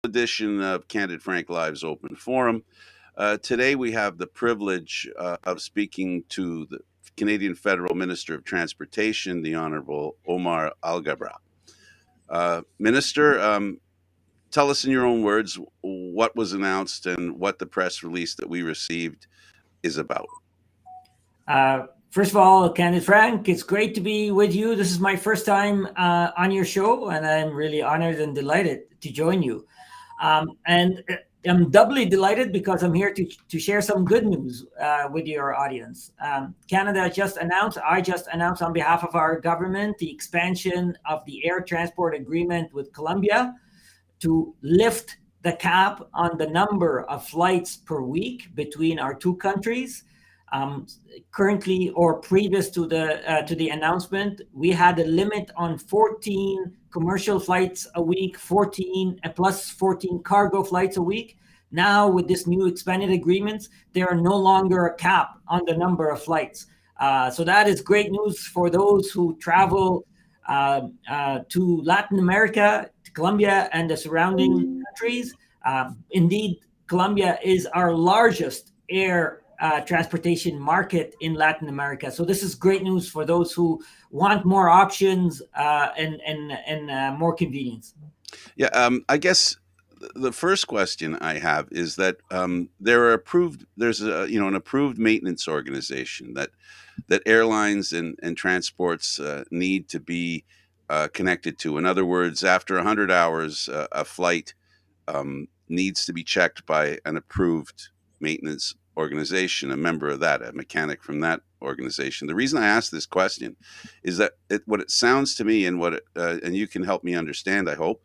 edition of Candid Frank Live's Open Forum. Today we have the privilege of speaking to the Canadian Federal Minister of Transportation, the Honourable Omar Alghabra. Minister, tell us in your own words what was announced and what the press release that we received is about. First of all, Candid Frank, it's great to be with you. This is my first time on your show, and I'm really honored and delighted to join you. And I'm doubly delighted because I'm here to share some good news with your audience. Canada just announced, I just announced on behalf of our government, the expansion of the air transport agreement with Colombia to lift the cap on the number of flights per week between our two countries. Currently, or previous to the announcement, we had a limit on 14 commercial flights a week, 14 plus 14 cargo flights a week. Now, with this new expanded agreements, there are no longer a cap on the number of flights. So that is great news for those who travel to Latin America, to Colombia, and the surrounding countries. Indeed, Colombia is our largest air transportation market in Latin America. So this is great news for those who want more options and more convenience. Yeah, I guess the first question I have is that there's an approved maintenance organization that airlines and transports need to be connected to. In other words, after 100 hours, a flight needs to be checked by an approved maintenance organization, a member of that, a mechanic from that organization. The reason I ask this question is that what it sounds to me, and and you can help me understand, I hope,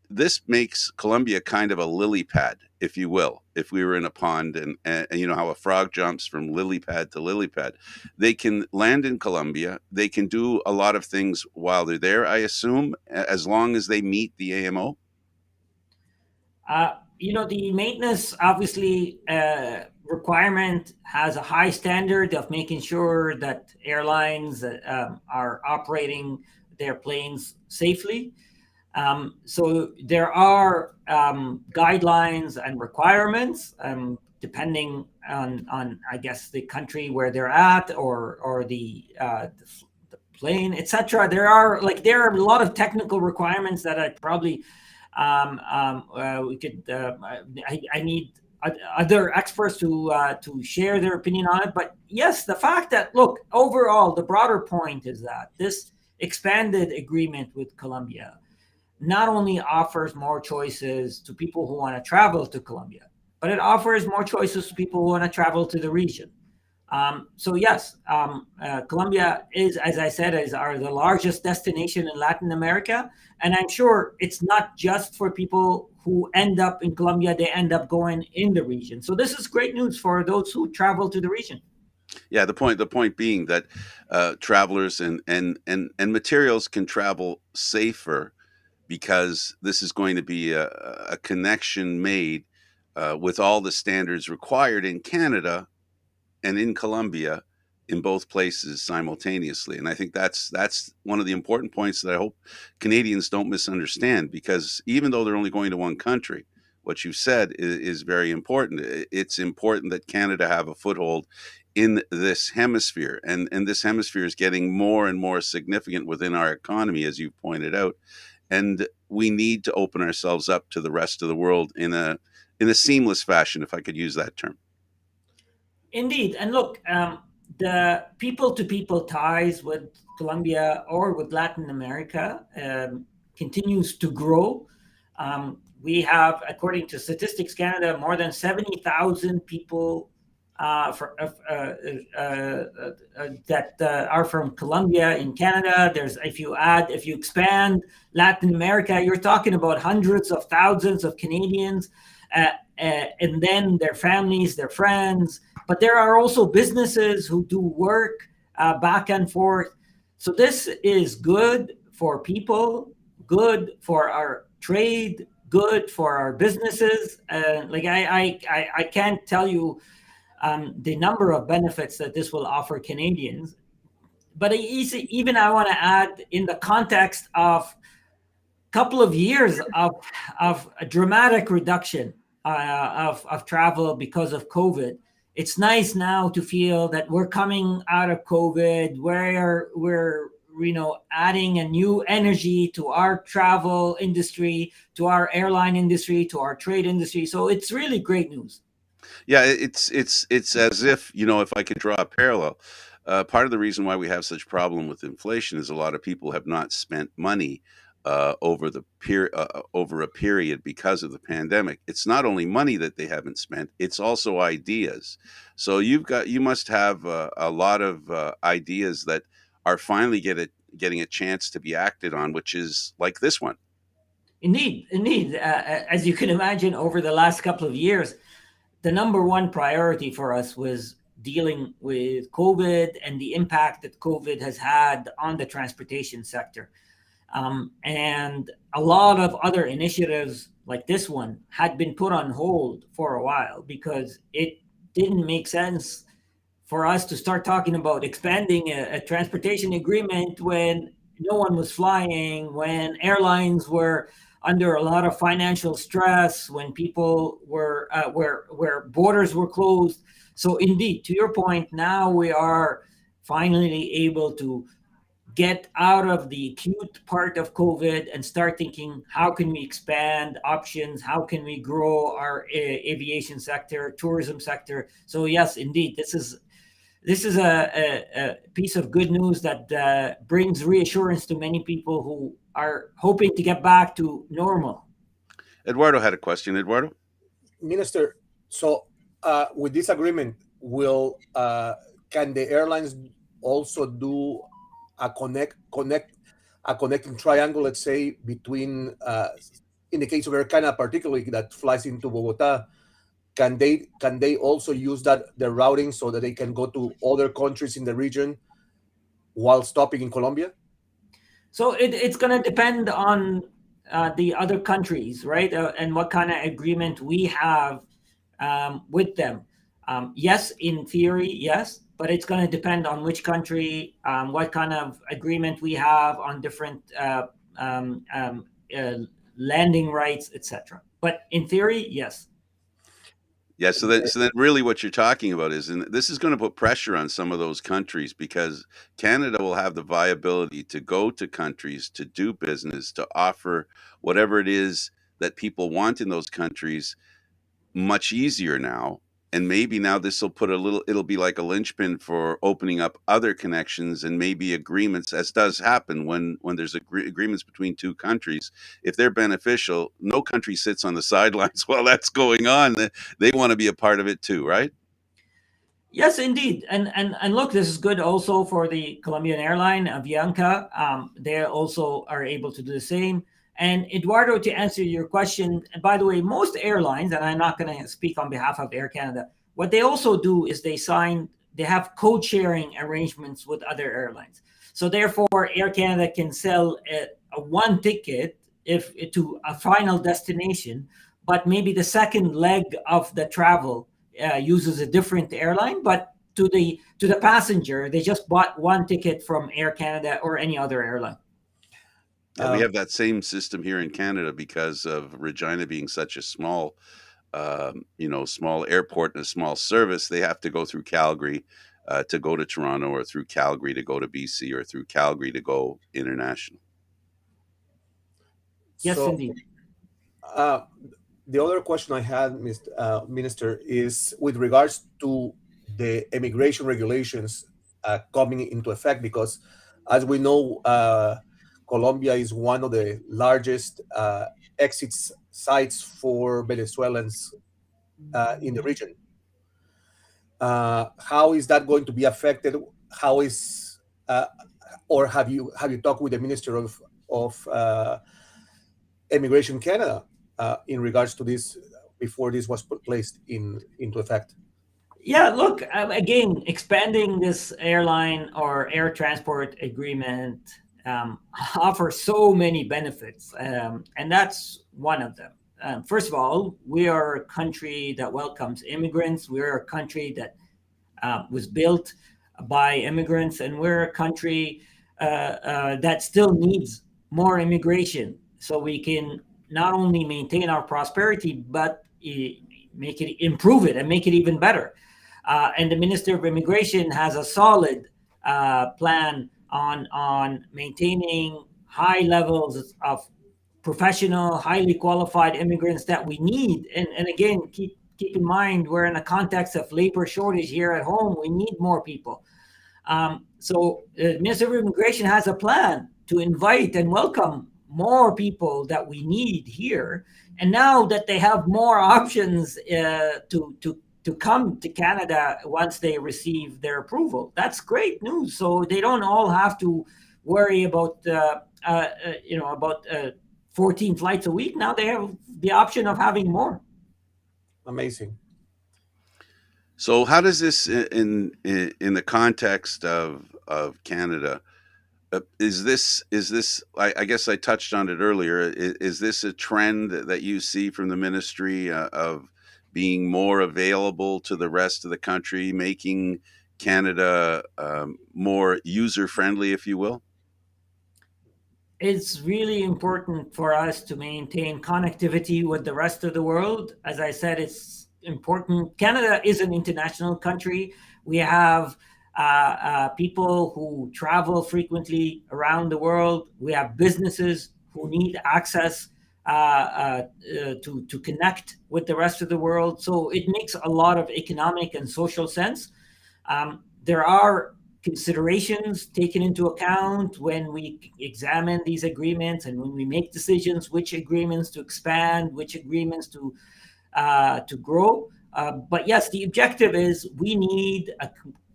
this makes Colombia kind of a lily pad, if you will. If we were in a pond and you know how a frog jumps from lily pad to lily pad, they can land in Colombia. They can do a lot of things while they're there, I assume, as long as they meet the AMO. The maintenance, obviously, requirement has a high standard of making sure that airlines are operating their planes safely. So there are guidelines and requirements depending on, I guess, the country where they're at or the plane, etc. There are a lot of technical requirements that I probably we could. I need other experts to share their opinion on it. But yes, the fact that, look, overall, the broader point is that this expanded agreement with Colombia not only offers more choices to people who want to travel to Colombia, but it offers more choices to people who want to travel to the region. So yes, Colombia is, as I said, the largest destination in Latin America. And I'm sure it's not just for people who end up in Colombia, they end up going in the region. So this is great news for those who travel to the region. Yeah, the point being that travelers and materials can travel safer because this is going to be a connection made with all the standards required in Canada and in Colombia, in both places simultaneously. And I think that's one of the important points that I hope Canadians don't misunderstand, because even though they're only going to one country, what you said is very important. It's important that Canada have a foothold in this hemisphere, and this hemisphere is getting more and more significant within our economy, as you've pointed out. And we need to open ourselves up to the rest of the world in a seamless fashion, if I could use that term. Indeed. And look, the people-to-people ties with Colombia or with Latin America continues to grow. We have, according to Statistics Canada, more than 70,000 people that are from Colombia in Canada. If you expand Latin America, you're talking about hundreds of thousands of Canadians, and then their families, their friends. But there are also businesses who do work back and forth. So this is good for people, good for our trade, good for our businesses. I can't tell you the number of benefits that this will offer Canadians. But even I want to add, in the context of couple of years of a dramatic reduction of travel because of COVID. It's nice now to feel that we're coming out of COVID, where we're adding a new energy to our travel industry, to our airline industry, to our trade industry. So it's really great news. Yeah, it's as if, if I could draw a parallel, part of the reason why we have such problem with inflation is a lot of people have not spent money over a period because of the pandemic. It's not only money that they haven't spent; it's also ideas. So you must have a lot of ideas that are finally getting a chance to be acted on, which is like this one. Indeed, indeed. As you can imagine, over the last couple of years, the number one priority for us was dealing with COVID and the impact that COVID has had on the transportation sector. And a lot of other initiatives like this one had been put on hold for a while because it didn't make sense for us to start talking about expanding a transportation agreement when no one was flying, when airlines were under a lot of financial stress, when people were where borders were closed. So indeed, to your point, now we are finally able to get out of the acute part of COVID and start thinking, how can we expand options? How can we grow our aviation sector, tourism sector? So yes, indeed, this is a piece of good news that brings reassurance to many people who are hoping to get back to normal. Eduardo had a question. Eduardo? Minister, so with this agreement, will can the airlines also do a connecting triangle, let's say, between in the case of Air Canada, particularly that flies into Bogota, can they also use that the routing so that they can go to other countries in the region while stopping in Colombia? So it's going to depend on the other countries, right? And what kind of agreement we have with them. Yes, in theory, yes, but it's going to depend on which country, what kind of agreement we have on different landing rights, etc. But in theory, yes. Yeah, so then really what you're talking about is, and this is going to put pressure on some of those countries because Canada will have the viability to go to countries to do business, to offer whatever it is that people want in those countries much easier now. And maybe now this will put it'll be like a linchpin for opening up other connections and maybe agreements, as does happen when there's agreements between two countries. If they're beneficial, no country sits on the sidelines while that's going on. They want to be a part of it too, right? Yes, indeed. And look, this is good also for the Colombian airline, Avianca. They also are able to do the same. And Eduardo, to answer your question, and by the way, most airlines, and I'm not going to speak on behalf of Air Canada, what they also do is they have code-sharing arrangements with other airlines. So therefore, Air Canada can sell a one ticket to a final destination, but maybe the second leg of the travel uses a different airline, but to the passenger, they just bought one ticket from Air Canada or any other airline. Yeah, we have that same system here in Canada because of Regina being such a small, small airport and a small service. They have to go through Calgary to go to Toronto, or through Calgary to go to BC, or through Calgary to go international. Yes, So indeed. the other question I had, Minister, is with regards to the immigration regulations coming into effect, because as we know, Colombia is one of the largest exit sites for Venezuelans in the region. How is that going to be affected? How is or have you talked with the Minister of Immigration Canada in regards to this before this was placed into effect? Yeah, look, again, expanding this airline or air transport agreement offers so many benefits, and that's one of them. First of all, we are a country that welcomes immigrants. We're a country that was built by immigrants, and we're a country that still needs more immigration. so we can not only maintain our prosperity, but make it, improve it, and make it even better. And the Minister of Immigration has a solid plan on maintaining high levels of professional, highly qualified immigrants that we need. And again, keep in mind, we're in a context of labor shortage here at home. We need more people. So the Minister of Immigration has a plan to invite and welcome more people that we need here. And now that they have more options to come to Canada once they receive their approval, that's great news. So they don't all have to worry about 14 flights a week. Now they have the option of having more. Amazing. So how does this, in the context of Canada, is this I guess I touched on it earlier, is this a trend that you see from the ministry of being more available to the rest of the country, making Canada more user friendly, if you will? It's really important for us to maintain connectivity with the rest of the world. As I said, it's important. Canada is an international country. We have people who travel frequently around the world. We have businesses who need access to connect with the rest of the world. So it makes a lot of economic and social sense. There are considerations taken into account when we examine these agreements and when we make decisions, which agreements to expand, which agreements to grow. But yes, the objective is we need a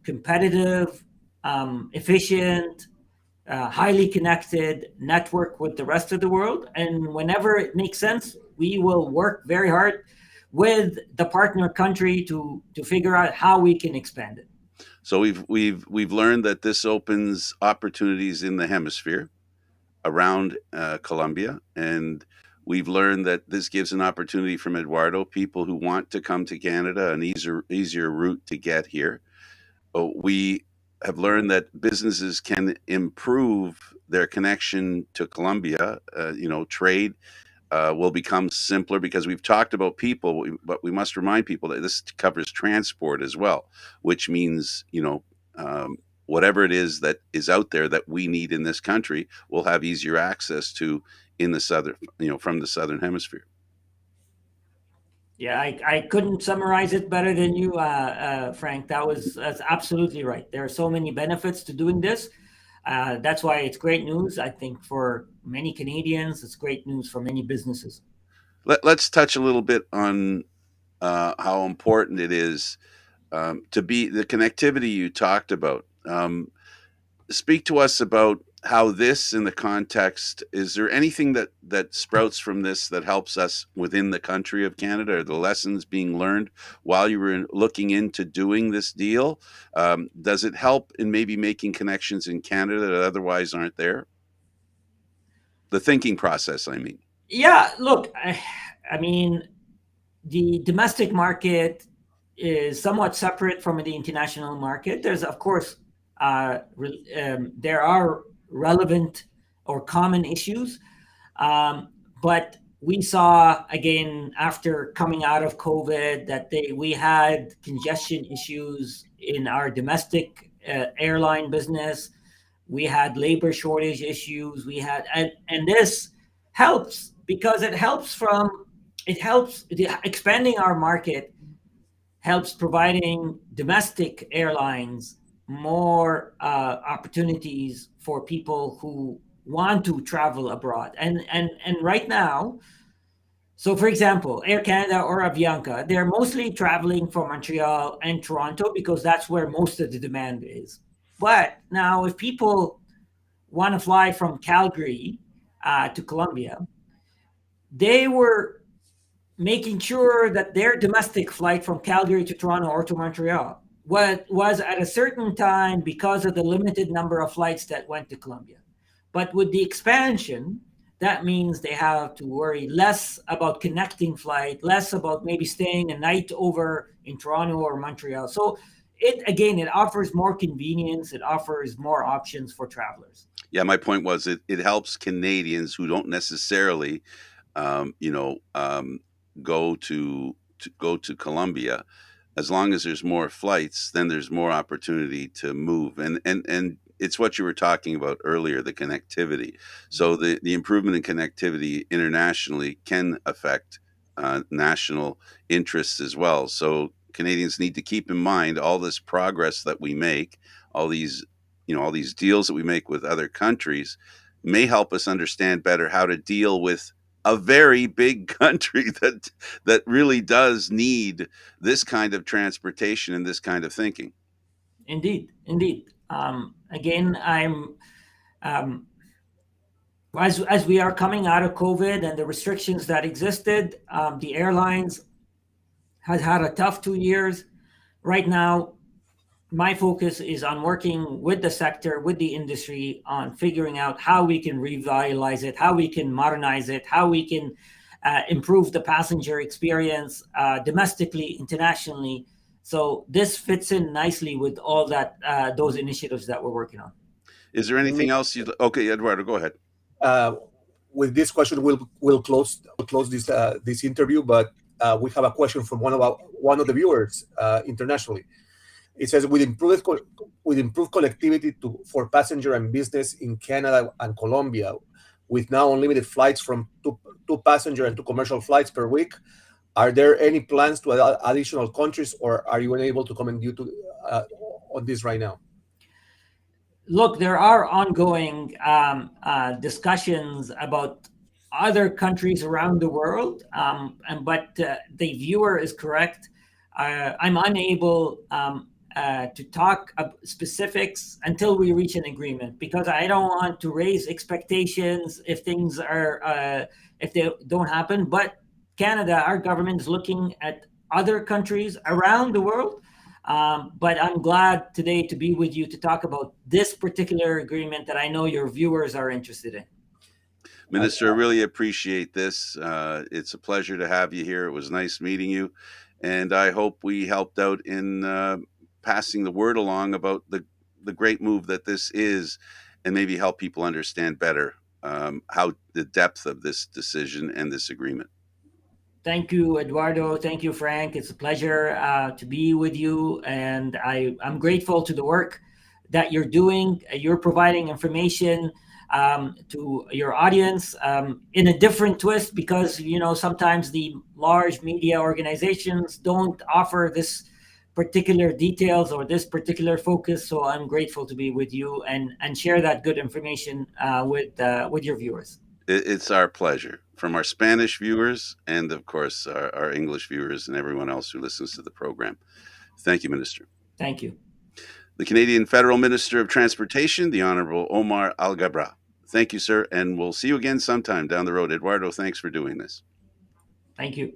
competitive, efficient, highly connected network with the rest of the world. And whenever it makes sense, we will work very hard with the partner country to figure out how we can expand it. So we've learned that this opens opportunities in the hemisphere around Colombia, and we've learned that this gives an opportunity from Eduardo, people who want to come to Canada, an easier route to get here. We have learned that businesses can improve their connection to Colombia. Trade will become simpler because we've talked about people, but we must remind people that this covers transport as well, which means, whatever it is that is out there that we need in this country, we'll have easier access to in the southern, from the southern hemisphere. Yeah, I couldn't summarize it better than you, Frank. That's absolutely right. There are so many benefits to doing this. That's why it's great news. I think for many Canadians, it's great news for many businesses. Let's touch a little bit on how important it is to be the connectivity you talked about. Speak to us about how this, in the context, is there anything that sprouts from this that helps us within the country of Canada? Are the lessons being learned while you were looking into doing this deal? Does it help in maybe making connections in Canada that otherwise aren't there? The thinking process, I mean. Yeah, look, I mean, the domestic market is somewhat separate from the international market. There's, of course, there are relevant or common issues, but we saw again after coming out of COVID that we had congestion issues in our domestic airline business. We had labor shortage issues. We had, and this helps because it helps expanding our market, helps providing domestic airlines more opportunities for people who want to travel abroad. And right now, so for example, Air Canada or Avianca, they're mostly traveling from Montreal and Toronto because that's where most of the demand is. But now if people want to fly from Calgary to Colombia, they were making sure that their domestic flight from Calgary to Toronto or to Montreal was at a certain time because of the limited number of flights that went to Colombia. But with the expansion, that means they have to worry less about connecting flight, less about maybe staying a night over in Toronto or Montreal. So it offers more convenience. It offers more options for travelers. Yeah, my point was it helps Canadians who don't necessarily, you know, go to go to Colombia. As long as there's more flights, then there's more opportunity to move, and it's what you were talking about earlier, the connectivity. So the improvement in connectivity internationally can affect national interests as well. So Canadians need to keep in mind all this progress that we make, all these, you know, all these deals that we make with other countries may help us understand better how to deal with a very big country that really does need this kind of transportation and this kind of thinking. Indeed, indeed. Again, I'm as we are coming out of COVID and the restrictions that existed, the airlines has had a tough 2 years. Right now, my focus is on working with the sector, with the industry, on figuring out how we can revitalize it, how we can modernize it, how we can improve the passenger experience domestically, internationally. So this fits in nicely with all that those initiatives that we're working on. Is there anything else you? Okay, Eduardo, go ahead. Uh, with this question, we'll close this interview. But we have a question from one of the viewers internationally. It says, with improved connectivity for passenger and business in Canada and Colombia, with now unlimited flights from two passenger and two commercial flights per week, are there any plans to additional countries, or are you unable to comment due to on this right now? Look, there are ongoing discussions about other countries around the world, but the viewer is correct. I'm unable to talk specifics until we reach an agreement, because I don't want to raise expectations if things are if they don't happen. But Canada, our government is looking at other countries around the world. But I'm glad today to be with you to talk about this particular agreement that I know your viewers are interested in. Minister, I really appreciate this. It's a pleasure to have you here. It was nice meeting you, and I hope we helped out in passing the word along about the great move that this is, and maybe help people understand better how the depth of this decision and this agreement. Thank you, Eduardo. Thank you, Frank. It's a pleasure to be with you, and I'm grateful to the work that you're doing. You're providing information to your audience in a different twist, because sometimes the large media organizations don't offer this particular details or this particular focus. So I'm grateful to be with you and share that good information with your viewers. It's our pleasure, from our Spanish viewers and, of course, our English viewers and everyone else who listens to the program. Thank you, Minister. Thank you. The Canadian Federal Minister of Transportation, the Honourable Omar Alghabra. Thank you, sir, and we'll see you again sometime down the road. Eduardo, thanks for doing this. Thank you.